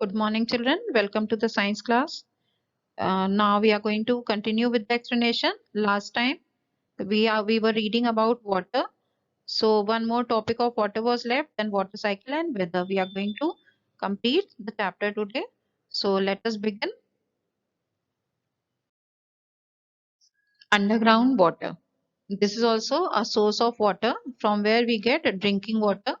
Good morning, children. Welcome to the science class. Now we are going to continue with the explanation. Last time we were reading about water. So one more topic of water was left, then water cycle and weather. We are going to complete the chapter today. So let us begin. Underground water. This is also a source of water from where we get drinking water.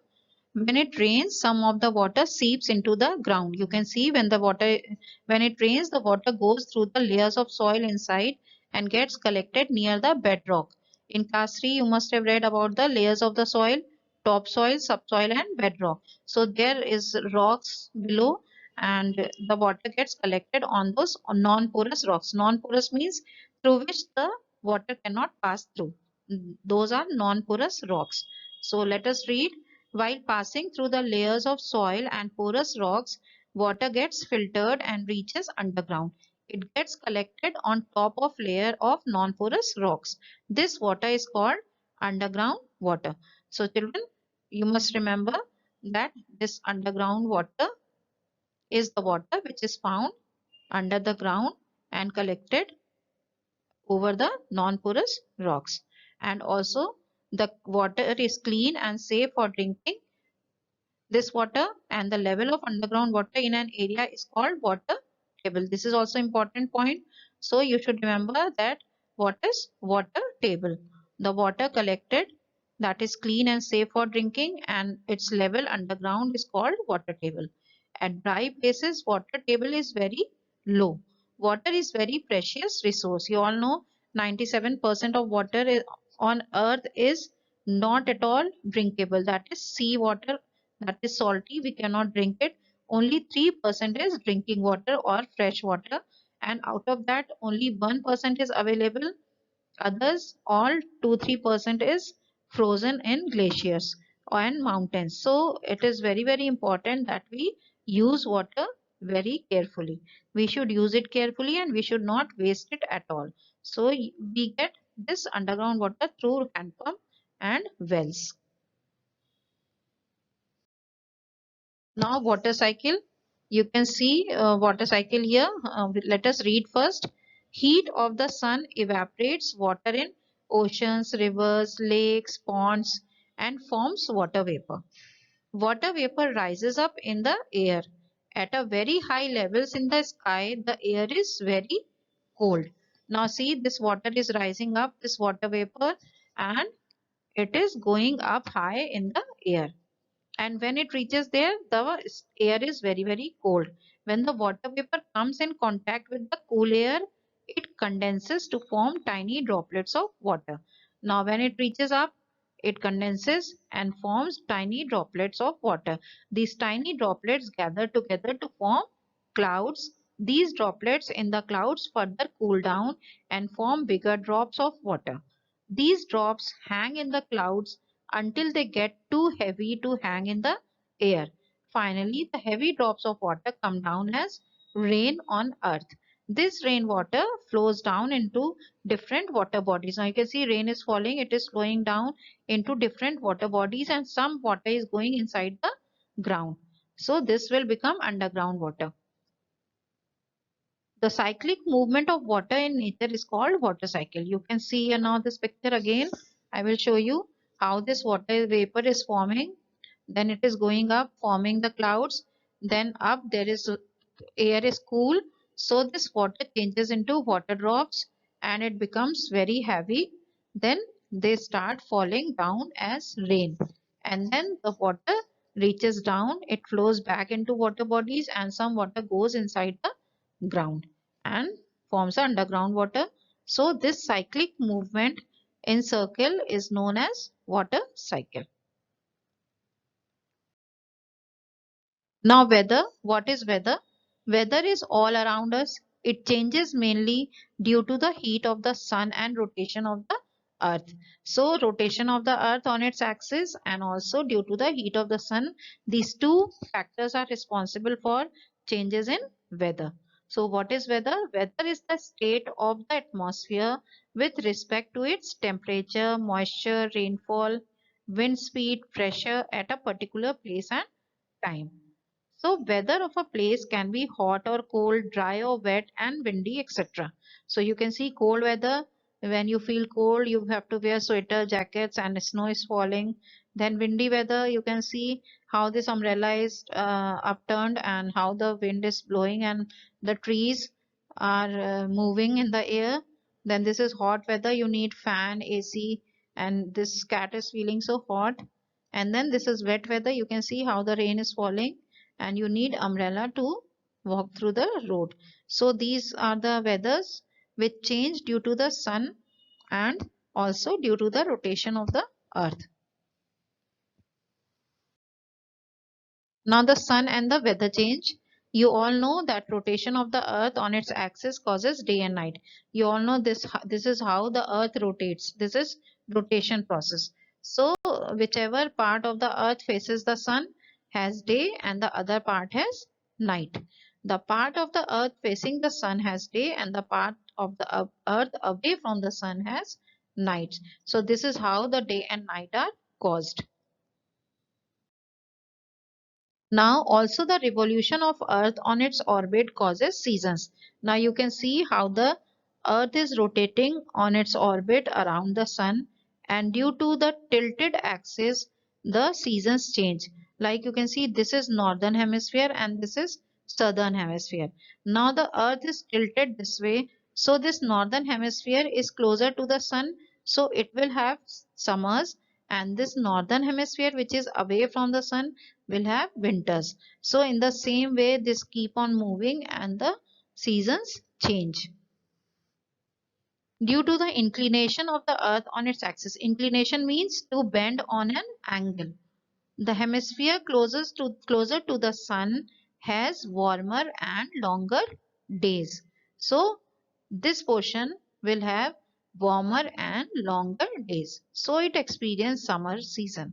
When it rains, some of the water seeps into the ground. You can see when it rains, the water goes through the layers of soil inside and gets collected near the bedrock. In class 3, you must have read about the layers of the soil: topsoil, subsoil, and bedrock. So there is rocks below, and the water gets collected on those non-porous rocks. Non-porous means through which the water cannot pass through. Those are non-porous rocks. So let us read. While passing through the layers of soil and porous rocks, water gets filtered and reaches underground. It gets collected on top of layer of non-porous rocks. This water is called underground water. So children, you must remember that this underground water is the water which is found under the ground and collected over the non-porous rocks. And also the water is clean and safe for drinking. This water and the level of underground water in an area is called water table. This is also important point. So you should remember that what is water table? The water collected that is clean and safe for drinking, and its level underground is called water table. At dry places, water table is very low. Water is very precious resource. You all know 97% of water on earth is not at all drinkable. That is sea water, that is salty, we cannot drink it. Only 3% is drinking water or fresh water, and out of that only 1% is available. Others all 2-3% is frozen in glaciers and mountains. So it is very important that we use water very carefully. We should use it carefully and we should not waste it at all. So we get this underground water through hand pump and wells. Now water cycle. You can see water cycle here. Let us read first. Heat of the sun evaporates water in oceans, rivers, lakes, ponds, and forms water vapor. Water vapor rises up in the air. At a very high levels in the sky, the air is very cold. Now see, this water is rising up, this water vapor, and it is going up high in the air, and when it reaches there, the air is very cold. When the water vapor comes in contact with the cool air, it condenses to form tiny droplets of water. Now when it reaches up, it condenses and forms tiny droplets of water. These tiny droplets gather together to form clouds. These droplets in the clouds further cool down and form bigger drops of water. These drops hang in the clouds until they get too heavy to hang in the air. Finally, the heavy drops of water come down as rain on earth. This rainwater flows down into different water bodies. Now you can see rain is falling, it is flowing down into different water bodies, and some water is going inside the ground. So this will become underground water. The cyclic movement of water in nature is called water cycle. You can see here now this picture again. I will show you how this water vapor is forming. Then it is going up, forming the clouds. Then up there is air is cool. So this water changes into water drops and it becomes very heavy. Then they start falling down as rain. And then the water reaches down, it flows back into water bodies, and some water goes inside the ground and forms the underground water. So this cyclic movement in circle is known as water cycle. Now weather, what is weather? Weather is all around us. It changes mainly due to the heat of the sun and rotation of the earth. So rotation of the earth on its axis and also due to the heat of the sun, these two factors are responsible for changes in weather. So what is weather? Weather is the state of the atmosphere with respect to its temperature, moisture, rainfall, wind speed, pressure at a particular place and time. So weather of a place can be hot or cold, dry or wet, and windy, etc. So you can see cold weather. When you feel cold, you have to wear sweater, jackets, and snow is falling. Then windy weather, you can see how this umbrella is upturned and how the wind is blowing and the trees are moving in the air. Then this is hot weather. You need fan, AC, and this cat is feeling so hot. And then this is wet weather. You can see how the rain is falling and you need umbrella to walk through the road. So these are the weathers which change due to the sun and also due to the rotation of the earth. Now the sun and the weather change. You all know that rotation of the earth on its axis causes day and night. You all know this is how the earth rotates. This is rotation process. So whichever part of the earth faces the sun has day and the other part has night. The part of the earth facing the sun has day and the part of the earth away from the sun has night. So this is how the day and night are caused. Now also the revolution of Earth on its orbit causes seasons. Now you can see how the Earth is rotating on its orbit around the Sun, and due to the tilted axis the seasons change. Like you can see, this is northern hemisphere and this is southern hemisphere. Now the Earth is tilted this way, so this northern hemisphere is closer to the Sun, so it will have summers, and this northern hemisphere which is away from the Sun will have winters. So in the same way, this keep on moving and the seasons change. Due to the inclination of the earth on its axis. Inclination means to bend on an angle. The hemisphere closer to the sun has warmer and longer days. So this portion will have warmer and longer days. So it experiences summer season.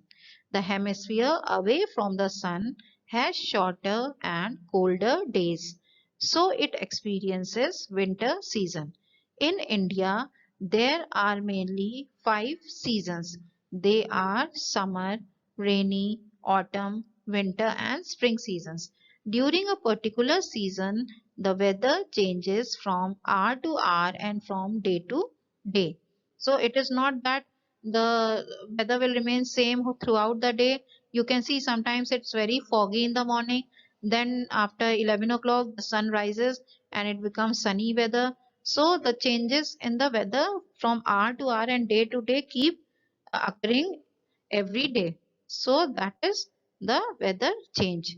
The hemisphere away from the sun has shorter and colder days. So it experiences winter season. In India, there are mainly 5 seasons. They are summer, rainy, autumn, winter, and spring seasons. During a particular season, the weather changes from hour to hour and from day to day. So it is not that the weather will remain same throughout the day. You can see sometimes it's very foggy in the morning. Then after 11 o'clock, the sun rises and it becomes sunny weather. So the changes in the weather from hour to hour and day to day keep occurring every day. So that is the weather change.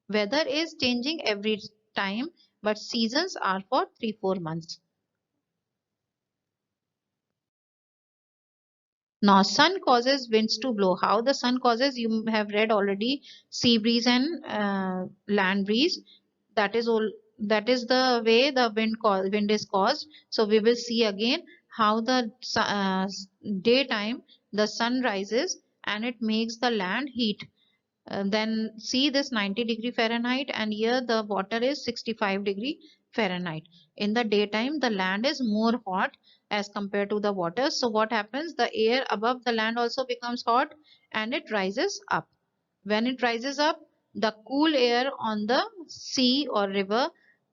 Weather is changing every time, but seasons are for 3-4 months. Now, sun causes winds to blow. How the sun causes, you have read already, sea breeze and land breeze. That is all. That is the way the wind is caused. So we will see again how the daytime the sun rises and it makes the land heat. Then see this 90 degree Fahrenheit and here the water is 65 degree Fahrenheit. In the daytime the land is more hot as compared to the water. So what happens? The air above the land also becomes hot and it rises up. When it rises up, the cool air on the sea or river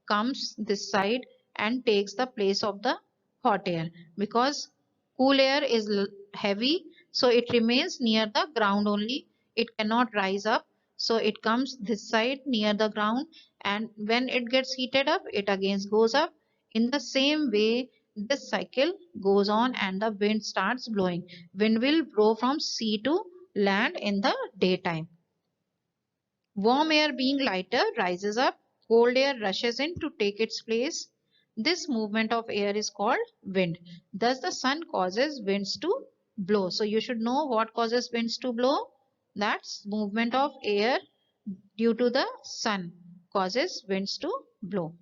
comes this side and takes the place of the hot air, because cool air is heavy, so it remains near the ground only. It cannot rise up, so it comes this side near the ground, and when it gets heated up, it again goes up. In the same way, this cycle goes on and the wind starts blowing. Wind will blow from sea to land in the daytime. Warm air being lighter rises up, cold air rushes in to take its place. This movement of air is called wind. Thus the sun causes winds to blow. So you should know what causes winds to blow. That's movement of air due to the sun causes winds to blow.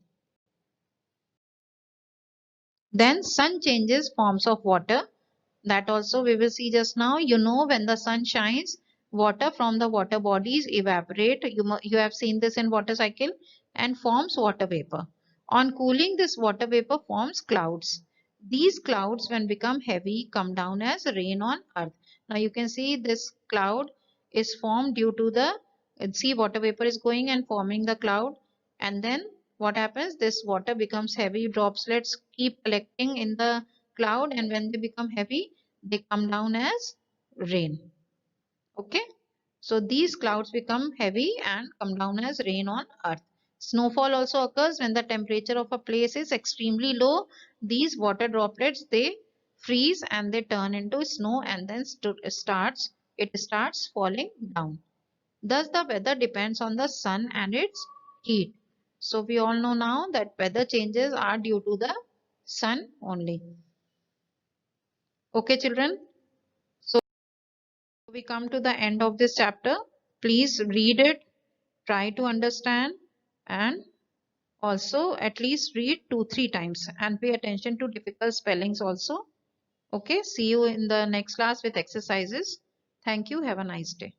Then sun changes forms of water. That also we will see just now. You know, when the sun shines, water from the water bodies evaporate. You have seen this in water cycle and forms water vapor. On cooling, this water vapor forms clouds. These clouds, when become heavy, come down as rain on earth. Now you can see this cloud is formed due to the see, water vapor is going and forming the cloud, and then what happens, this water becomes heavy, droplets keep collecting in the cloud, and when they become heavy they come down as rain. Okay, so these clouds become heavy and come down as rain on earth. Snowfall also occurs when the temperature of a place is extremely low. These water droplets, they freeze and they turn into snow, and then it starts falling down. Thus, the weather depends on the sun and its heat. So, we all know now that weather changes are due to the sun only. Okay, children. So, we come to the end of this chapter. Please read it, try to understand, and also at least read 2-3 times and pay attention to difficult spellings also. Okay, see you in the next class with exercises. Thank you. Have a nice day.